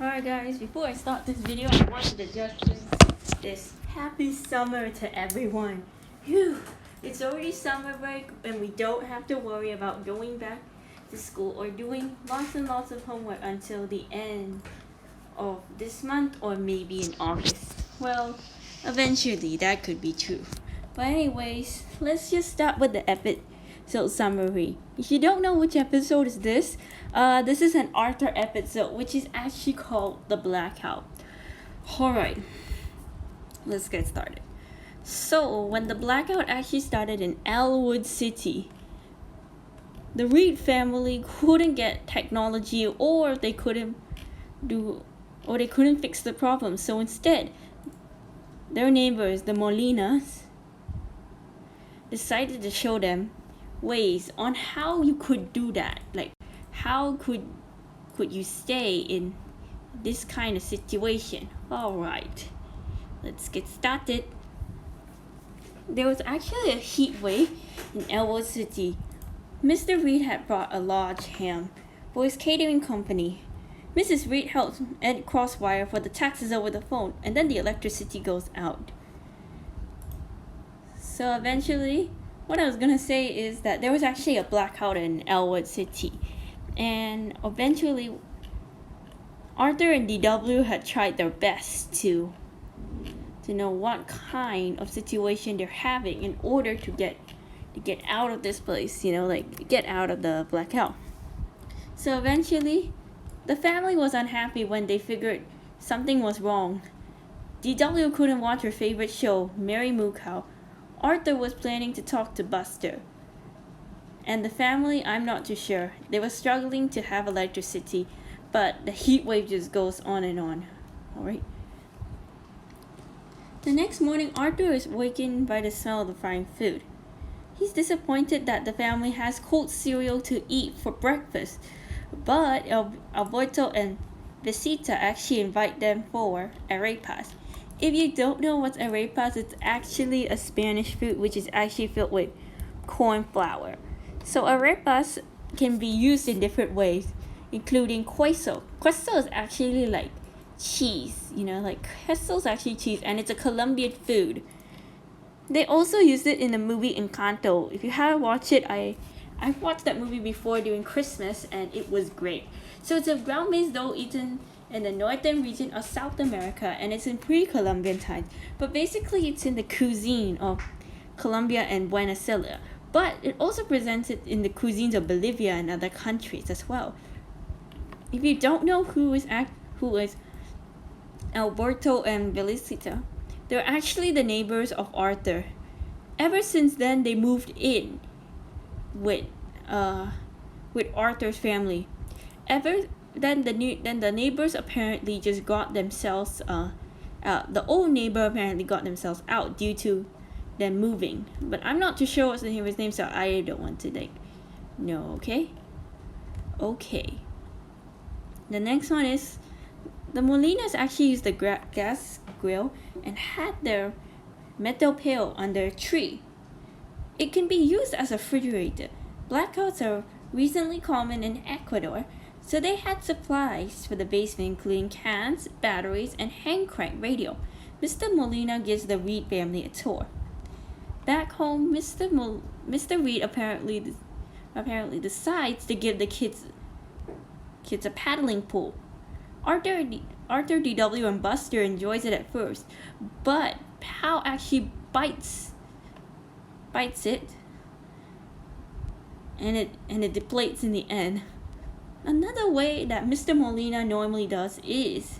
Alright guys, before I start this video, I wanted to just wish this happy summer to everyone. Phew! It's already summer break and we don't have to worry about going back to school or doing lots and lots of homework until the end of this month or maybe in August. Well, eventually that could be true. But anyways, let's just start with the episode summary. If you don't know which episode is this is an Arthur episode which is actually called the Blackout. Alright, let's get started. So when the Blackout actually started in Elwood City, the Reed family couldn't get technology or they couldn't fix the problem. So instead, their neighbors, the Molinas, decided to show them ways on how you could do that. Like, how could you stay in this kind of situation? Alright, let's get started. There was actually a heat wave in Elwood City. Mr. Reed had brought a large ham for his catering company. Mrs. Reed helped Ed crosswire for the taxes over the phone, and then the electricity goes out. So eventually, what I was gonna say is that there was actually a blackout in Elwood City, and eventually Arthur and DW had tried their best to know what kind of situation they're having in order to get out of this place, like get out of the blackout. So eventually, the family was unhappy when they figured something was wrong. DW couldn't watch her favorite show, Mary Moo Cow. Arthur was planning to talk to Buster. And the family, I'm not too sure. They were struggling to have electricity, but the heat wave just goes on and on. Alright. The next morning, Arthur is wakened by the smell of the frying food. He's disappointed that the family has cold cereal to eat for breakfast, but Alberto and Visita actually invite them for arepas. If you don't know what's arepas, it's actually a Spanish food which is actually filled with corn flour. So arepas can be used in different ways, including queso. Queso is actually like cheese, queso is actually cheese, and it's a Colombian food. They also used it in the movie Encanto. If you haven't watched it, I watched that movie before during Christmas and it was great. So it's a ground-based dough eaten in the northern region of South America, and it's in pre-Columbian times. But basically it's in the cuisine of Colombia and Venezuela. But it also presents it in the cuisines of Bolivia and other countries as well. If you don't know who is Alberto and Felicita, they're actually the neighbors of Arthur. Ever since then, they moved in with Arthur's family. Then the neighbors apparently just got themselves the old neighbor apparently got themselves out due to them moving. But I'm not too sure what's the neighbor's name, so I don't want to know. Okay. The next one is the Molinas actually used the gas grill and had their metal pail under a tree. It can be used as a refrigerator. Blackouts are recently common in Ecuador, so they had supplies for the basement including cans, batteries, and hand crank radio. Mr. Molina gives the Reed family a tour. Back home, Mr. Reed apparently decides to give the kids a paddling pool. Arthur, DW, and Buster enjoys it at first, but Pal actually bites it, and it depletes in the end. Another way that Mr. Molina normally does is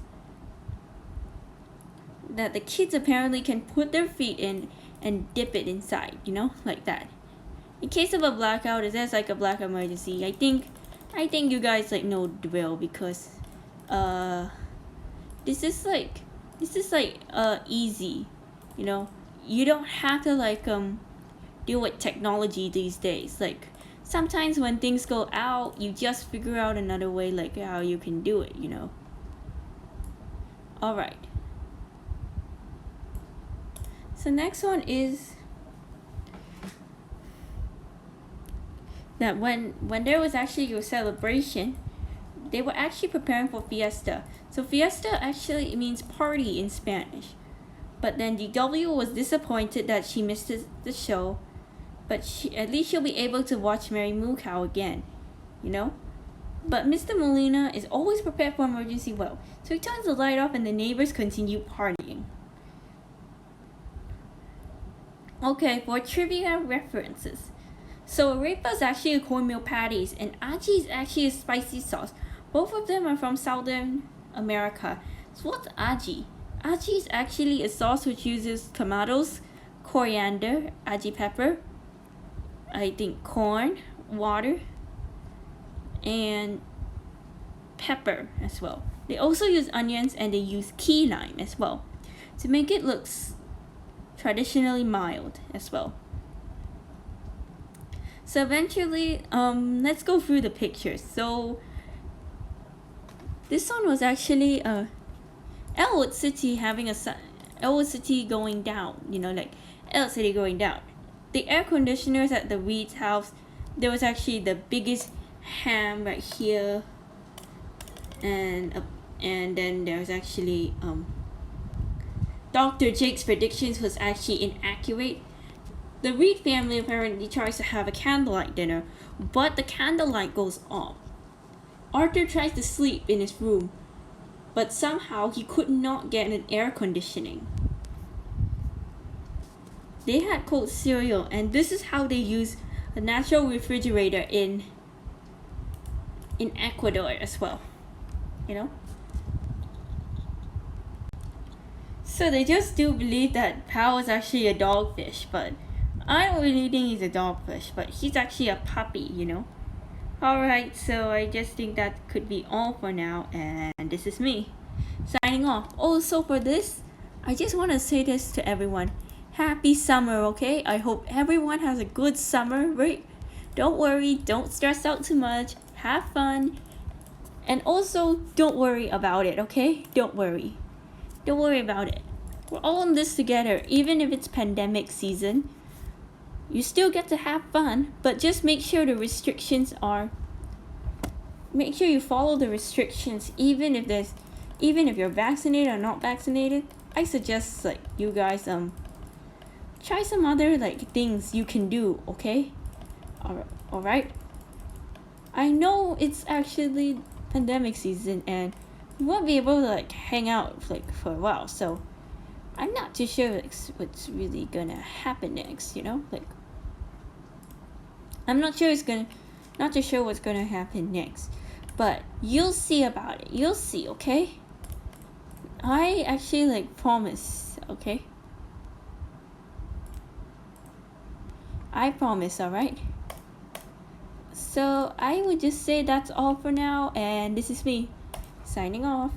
that the kids apparently can put their feet in and dip it inside, like that. In case of a blackout, if there's like a blackout emergency, I think you guys know the drill, because this is easy, you don't have to deal with technology these days. Like, sometimes when things go out, you just figure out another way how you can do it. Alright, so next one is that when there was actually a celebration, they were actually preparing for fiesta. So fiesta actually means party in Spanish. But then DW was disappointed that she missed the show, but at least she'll be able to watch Mary Moo Cow again, you know? But Mr. Molina is always prepared for emergency well, so he turns the light off and the neighbors continue partying. Okay, for trivia references. So arepa is actually a cornmeal patties and aji is actually a spicy sauce. Both of them are from Southern America. So what's aji? Aji is actually a sauce which uses tomatoes, coriander, aji pepper, I think corn, water, and pepper as well. They also use onions and they use key lime as well to make it look traditionally mild as well. So eventually, let's go through the pictures. So this one was actually Elwood City having Elwood City going down, you know, like Elwood City going down. The air conditioners at the Reed's house, there was actually the biggest ham right here, and then there's actually Dr. Jake's predictions was actually inaccurate. The Reed family apparently tries to have a candlelight dinner, but the candlelight goes off. Arthur tries to sleep in his room, but somehow he could not get an air conditioning. They had cold cereal, and this is how they use a natural refrigerator in Ecuador as well, you know? So they just do believe that Pao is actually a dogfish, but I don't really think he's a dogfish, but he's actually a puppy, you know? Alright, so I just think that could be all for now, and this is me signing off. Also for this, I just want to say this to everyone. Happy summer, okay? I hope everyone has a good summer break. Don't worry, don't stress out too much, have fun, and also don't worry about it, okay? Don't worry about it. We're all in this together. Even if it's pandemic season, you still get to have fun, but just make sure the restrictions are, make sure you follow the restrictions even if you're vaccinated or not vaccinated. I suggest like you guys try some other like things you can do, okay? Alright. I know it's actually pandemic season and you won't be able to like hang out like for a while, so I'm not too sure like, what's really gonna happen next, you know? Like I'm not too sure what's gonna happen next, but you'll see about it. You'll see, okay? I actually like promise, okay? I promise, alright? So I would just say that's all for now, and this is me signing off.